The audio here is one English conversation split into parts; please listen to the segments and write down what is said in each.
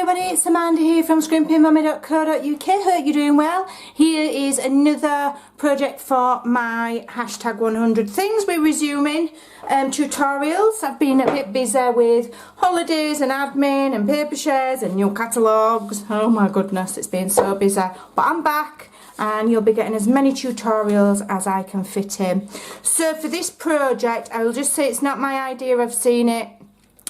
everybody, it's Amanda here from Scrimpingmommy.co.uk. Hope you're doing well. Here is another project for my hashtag 100 things. We're resuming tutorials. I've been a bit busy with holidays and admin and paper shares and new catalogues. Oh my goodness, it's been so busy. But I'm back and you'll be getting as many tutorials as I can fit in. So for this project, I will just say it's not my idea. I've seen it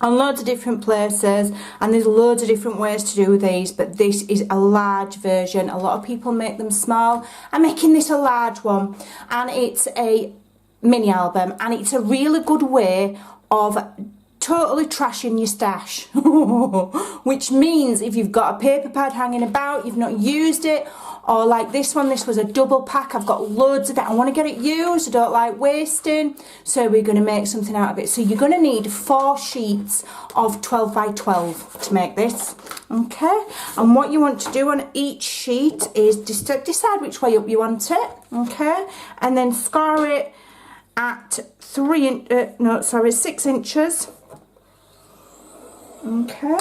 on loads of different places and there's loads of different ways to do these, but this is a large version. A lot of people make them small. I'm making this a large one, and it's a mini album, and it's a really good way of totally trashing your stash. Which means if you've got a paper pad hanging about, you've not used it, or like this one, this was a double pack, I've got loads of it, I want to get it used, I don't like wasting, so we're going to make something out of it. So you're going to need 4 sheets of 12 by 12 to make this, okay? And what you want to do on each sheet is just decide which way up you want it, okay? And then score it at 6 inches, okay?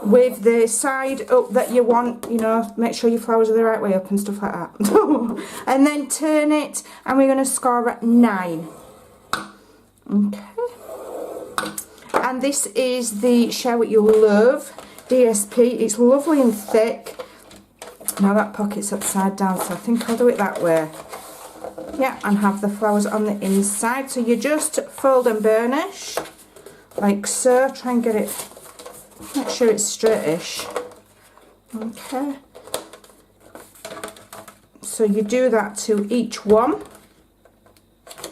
With the side up that you want, you know, make sure your flowers are the right way up and stuff like that. And then turn it, and we're going to score at 9. Okay. And this is the Share What You Love DSP. It's lovely and thick. Now that pocket's upside down, so I think I'll do it that way. Yeah, and have the flowers on the inside. So you just fold and burnish, like so. Try and get it, make sure it's straightish. Okay. So you do that to each one.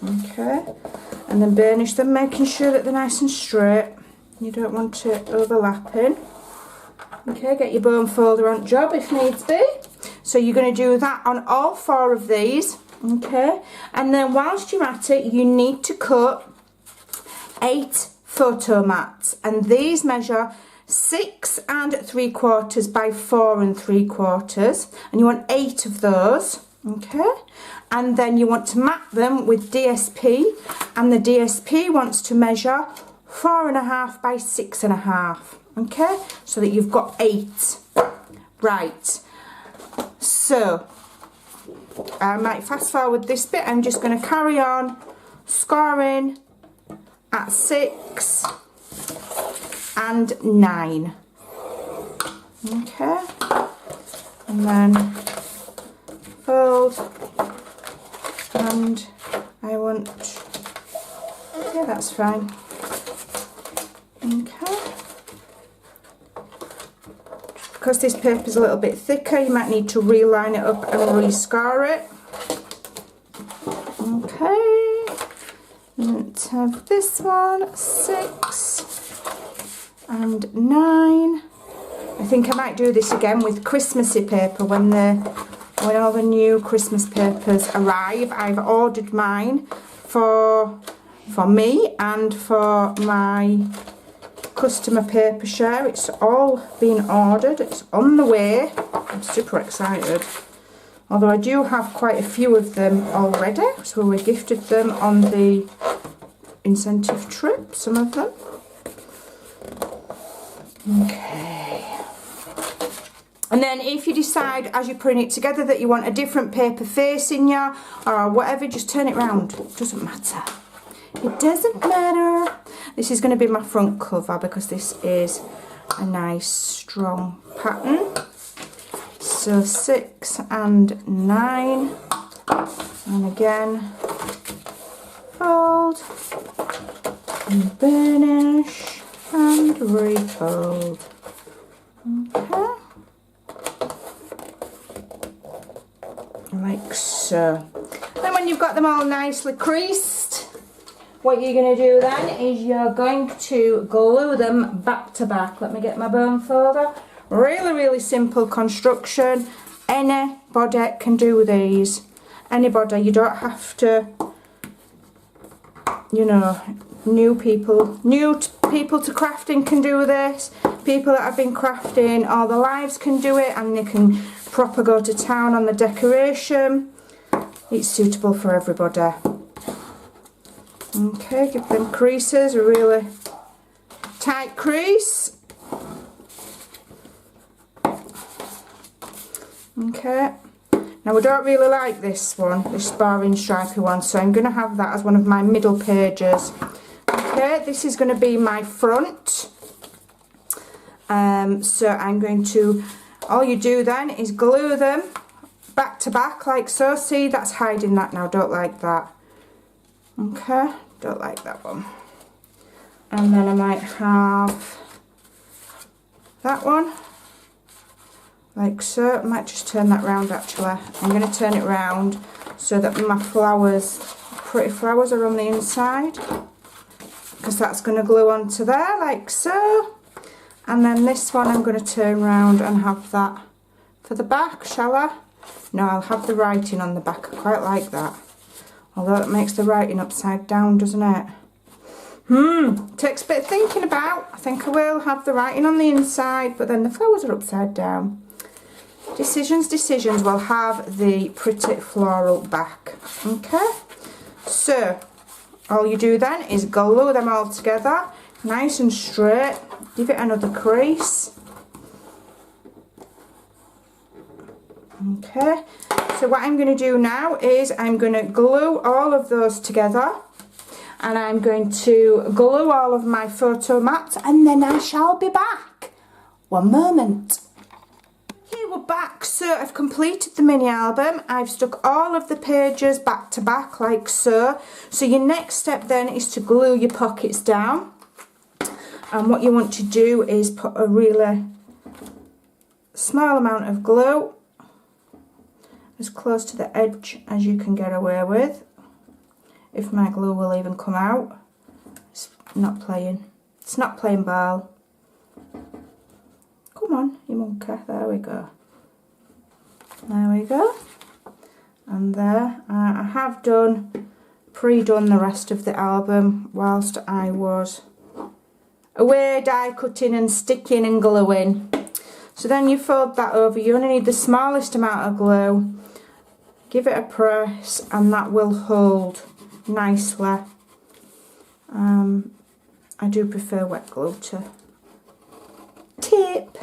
Okay. And then burnish them, making sure that they're nice and straight. You don't want it overlapping. Okay, get your bone folder on job if needs be. So you're going to do that on all 4 of these. Okay. And then whilst you're at it, you need to cut 8 photo mats. And these measure 6 3/4 by 4 3/4, and you want 8 of those, okay? And then you want to mat them with DSP, and the DSP wants to measure 4.5 by 6.5, okay? So that you've got 8. Right. So I might fast forward this bit. I'm just going to carry on scoring at 6 and 9. Okay, and then fold, and I want, yeah, that's fine. Okay, because this paper is a little bit thicker, you might need to reline it up and re-score it. Okay, let's have this one, 6 and 9. I think I might do this again with Christmassy paper when all the new Christmas papers arrive. I've ordered mine for me and for my customer paper share. It's all been ordered, it's on the way. I'm super excited, although I do have quite a few of them already, so we gifted them on the incentive trip, some of them. Okay, and then if you decide as you're putting it together that you want a different paper facing you or whatever, just turn it round. It doesn't matter. It doesn't matter. This is going to be my front cover because this is a nice strong pattern. So 6 and 9, and again fold and burnish and refold. Okay, like so. Then when you've got them all nicely creased, what you're going to do then is you're going to glue them back to back. Let me get my bone folder. Really simple construction. Anybody can do these. Anybody. You don't have to, you know, new people to crafting can do this. People that have been crafting all their lives can do it, and they can proper go to town on the decoration. It's suitable for everybody. Okay, give them creases, a really tight crease. Okay. Now I don't really like this one, this sparring stripy one, so I'm going to have that as one of my middle pages. Okay, this is going to be my front. So I'm going to, all you do then is glue them back to back like so. See, that's hiding that now, don't like that. Okay, don't like that one. And then I might have that one. Like so. I might just turn that round actually. I'm going to turn it round so that my flowers, pretty flowers, are on the inside. Because that's going to glue onto there like so. And then this one I'm going to turn round and have that for the back, shall I? No, I'll have the writing on the back. I quite like that. Although it makes the writing upside down, doesn't it? Takes a bit of thinking about. I think I will have the writing on the inside, but then the flowers are upside down. Decisions, decisions. We'll have the pretty floral back. Okay, so all you do then is glue them all together, nice and straight. Give it another crease. Okay, so what I'm going to do now is I'm going to glue all of those together, and I'm going to glue all of my photo mats, and then I shall be back. One moment. Here we're back. So I've completed the mini album. I've stuck all of the pages back to back like so. So your next step then is to glue your pockets down. And what you want to do is put a really small amount of glue as close to the edge as you can get away with. If my glue will even come out. It's not playing. It's not playing ball. Come on, you monkey. There we go. There we go. And there. I have pre-done the rest of the album whilst I was away die cutting and sticking and gluing. So then you fold that over. You only need the smallest amount of glue. Give it a press and that will hold nicely. I do prefer wet glue to tip.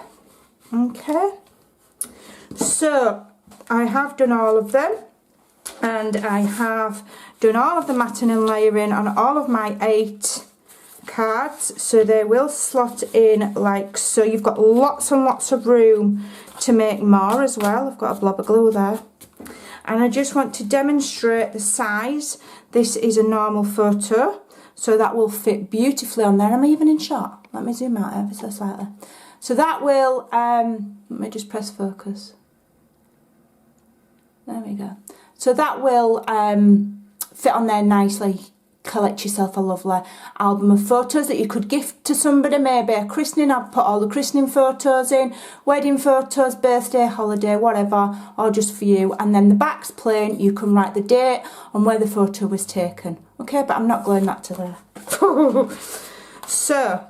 Okay, so I have done all of them, and I have done all of the matting and layering on all of my 8 cards, so they will slot in like so. You've got lots and lots of room to make more as well. I've got a blob of glue there, and I just want to demonstrate the size. This is a normal photo, so that will fit beautifully on there. Am I even in shot? Let me zoom out ever so slightly. So that will, let me just press focus. There we go. So that will fit on there nicely. Collect yourself a lovely album of photos that you could gift to somebody, maybe a christening. I'll put all the christening photos in, wedding photos, birthday, holiday, whatever, or just for you. And then the back's plain. You can write the date on where the photo was taken. Okay, but I'm not gluing that to there. So,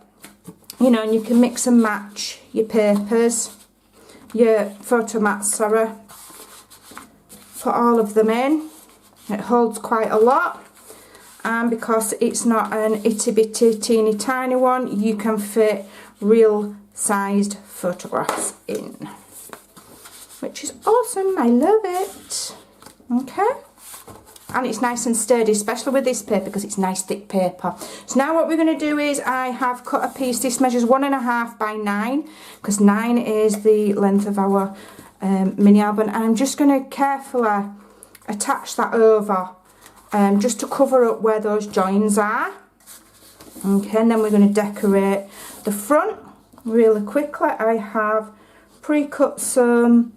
you know, and you can mix and match your papers, your photo mats, sorry. Put all of them in. It holds quite a lot. And because it's not an itty bitty teeny tiny one, you can fit real sized photographs in, which is awesome. I love it. Okay, and it's nice and sturdy, especially with this paper because it's nice thick paper. So now what we're going to do is I have cut a piece. This measures 1.5 by 9 because 9 is the length of our mini album, and I'm just going to carefully attach that over. Just to cover up where those joins are. Okay, and then we're going to decorate the front really quickly. I have pre-cut some,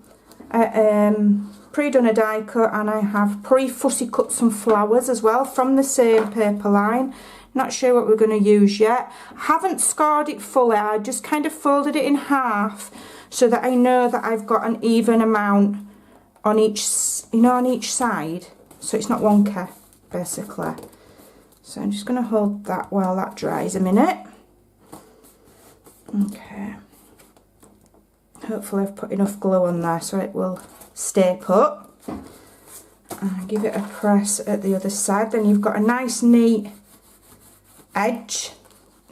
pre-done a die cut, and I have pre-fussy cut some flowers as well from the same paper line. Not sure what we're going to use yet. Haven't scored it fully. I just kind of folded it in half so that I know that I've got an even amount on each, you know, on each side, so it's not wonky. Basically, so I'm just going to hold that while that dries a minute. Okay, hopefully I've put enough glue on there so it will stay put. Give it a press at the other side, then you've got a nice neat edge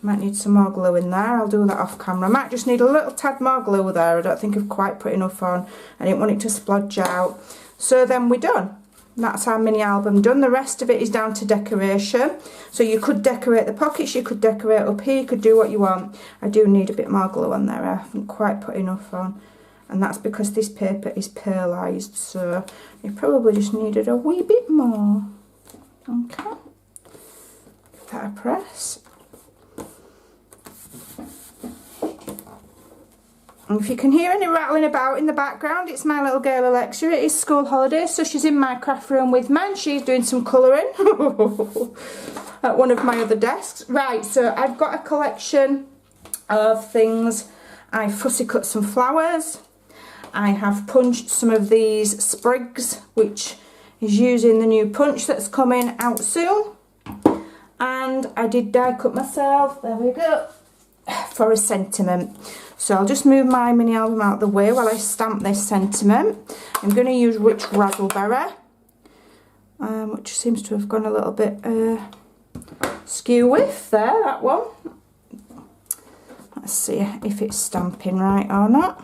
Might need some more glue in there. I'll do that off camera. I might just need a little tad more glue there. I don't think I've quite put enough on. I didn't want it to splodge out. So then we're done. That's our mini album done. The rest of it is down to decoration. So you could decorate the pockets, you could decorate up here, you could do what you want. I do need a bit more glue on there. I haven't quite put enough on. And that's because this paper is pearlised, so you probably just needed a wee bit more. Okay. Give that a press. And if you can hear any rattling about in the background, it's my little girl Alexa. It is school holidays, so she's in my craft room with me and she's doing some colouring at one of my other desks. Right, so I've got a collection of things. I fussy cut some flowers. I have punched some of these sprigs, which is using the new punch that's coming out soon. And I did die cut myself, there we go, for a sentiment. So I'll just move my mini album out of the way while I stamp this sentiment. I'm going to use Rich Razzleberry, which seems to have gone a little bit skew with there, that one. Let's see if it's stamping right or not.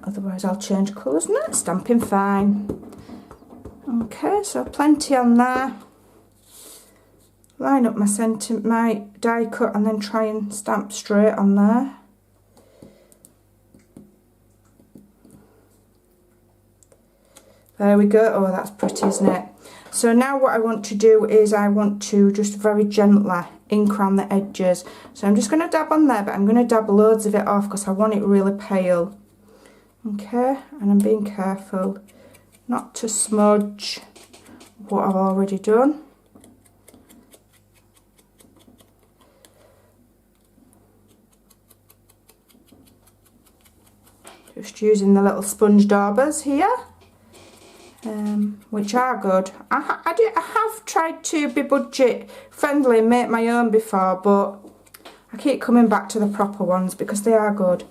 Otherwise I'll change colours. No, it's stamping fine. Okay, so plenty on there. Line up my die cut and then try and stamp straight on there. There we go. Oh, that's pretty, isn't it? So now what I want to do is I want to just very gently ink around the edges. So I'm just going to dab on there, but I'm going to dab loads of it off because I want it really pale. Okay, and I'm being careful not to smudge what I've already done. Just using the little sponge daubers here. Which are good. I have tried to be budget friendly and make my own before, but I keep coming back to the proper ones because they are good.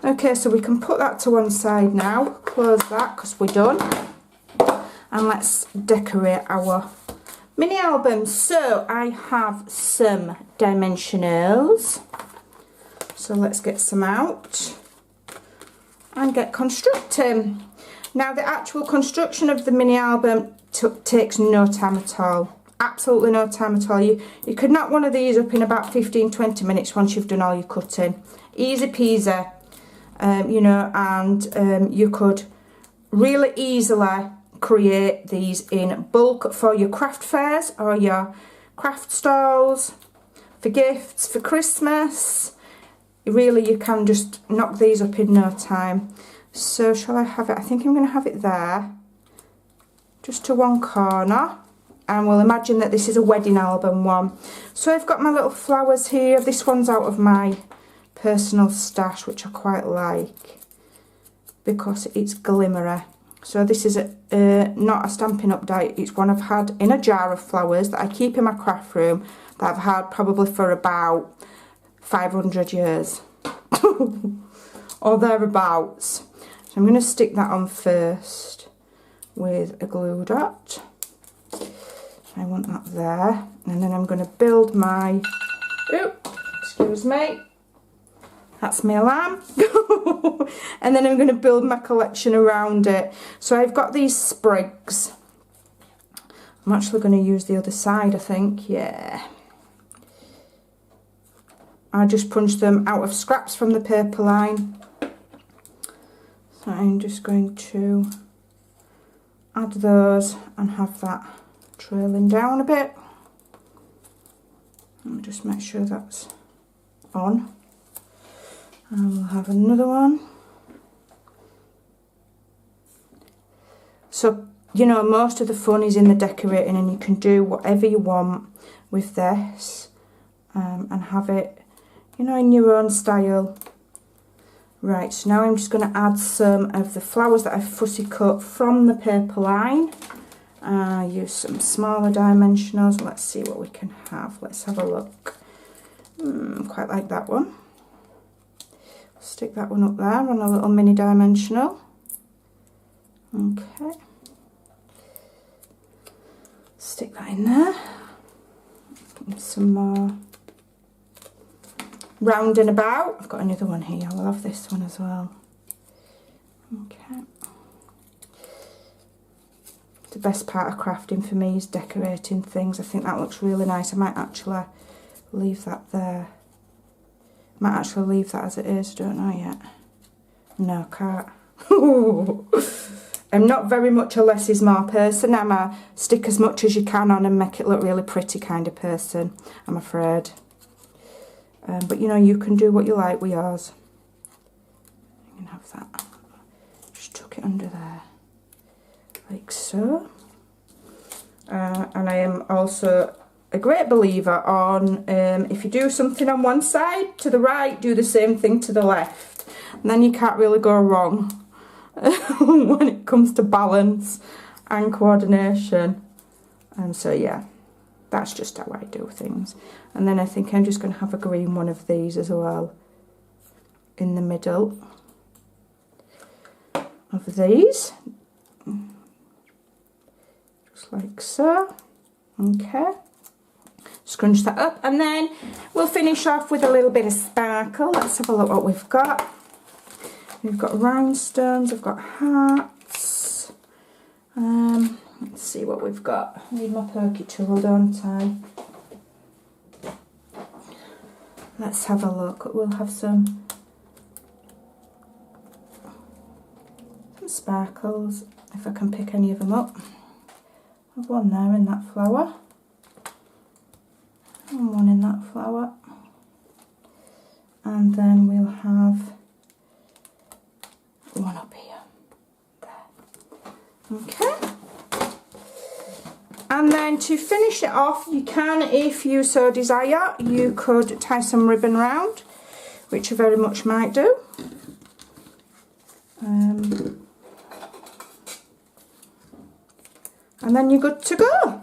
Okay, so we can put that to one side now, close that because we're done, and let's decorate our mini album. So I have some dimensionals, so let's get some out and get constructing. Now the actual construction of the mini album takes no time at all. Absolutely no time at all. You could knock one of these up in about 15-20 minutes once you've done all your cutting. Easy peasy, you know, and you could really easily create these in bulk for your craft fairs or your craft stalls, for gifts, for Christmas. Really, you can just knock these up in no time. So shall I have it? I think I'm going to have it there, just to one corner, and we'll imagine that this is a wedding album one. So I've got my little flowers here. This one's out of my personal stash, which I quite like because it's glimmery. So this is not a Stampin' Up! Die, it's one I've had in a jar of flowers that I keep in my craft room that I've had probably for about 500 years or thereabouts. So I'm going to stick that on first with a glue dot. I want that there, and then I'm going to build my, excuse me, that's my alarm. And then I'm going to build my collection around it. So I've got these sprigs. I'm actually going to use the other side, I think, yeah. I just punched them out of scraps from the paper line. So I'm just going to add those and have that trailing down a bit. Let me just make sure that's on. And we'll have another one. So, you know, most of the fun is in the decorating, and you can do whatever you want with this and have it, you know, in your own style. Right, so now I'm just going to add some of the flowers that I've fussy cut from the paper line. Use some smaller dimensionals. Let's see what we can have. Let's have a look. Quite like that one. Stick that one up there on a little mini dimensional. Okay. Stick that in there. And some more round and about. I've got another one here, I will have this one as well. Okay. The best part of crafting for me is decorating things. I think that looks really nice. I might actually leave that there. I might actually leave that as it is, I don't know yet. No, I can't. I'm not very much a less is more person. I'm a stick as much as you can on and make it look really pretty kind of person, I'm afraid. But you know, you can do what you like with yours. You can have that. Just tuck it under there. Like so. And I am also a great believer on if you do something on one side to the right, do the same thing to the left. And then you can't really go wrong when it comes to balance and coordination. And so yeah, that's just how I do things. And then I think I'm just going to have a green one of these as well in the middle of these. Just like so. Okay. Scrunch that up, and then we'll finish off with a little bit of sparkle. Let's have a look what we've got. We've got rhinestones, I've got hearts. Let's see what we've got. I need my pokey tool, don't I? Let's have a look. We'll have some sparkles, if I can pick any of them up. I've one there in that flower. And one in that flower. And then we'll have one up here. There. Okay. And then to finish it off, you can, if you so desire, you could tie some ribbon round, which I very much might do. And then you're good to go.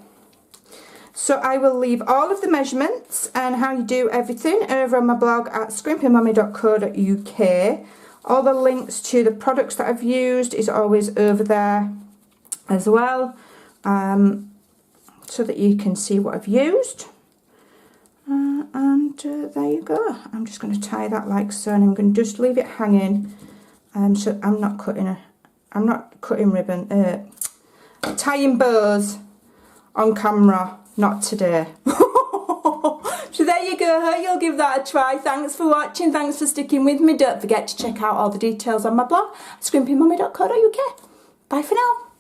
So I will leave all of the measurements and how you do everything over on my blog at scrimpingmommy.co.uk. All the links to the products that I've used is always over there as well, so that you can see what I've used. And there you go. I'm just going to tie that like so, and I'm going to just leave it hanging. So I'm not cutting ribbon, tying bows on camera. Not today. So there you go. Hope you'll give that a try. Thanks for watching. Thanks for sticking with me. Don't forget to check out all the details on my blog, scrimpingmommy.co.uk. Bye for now.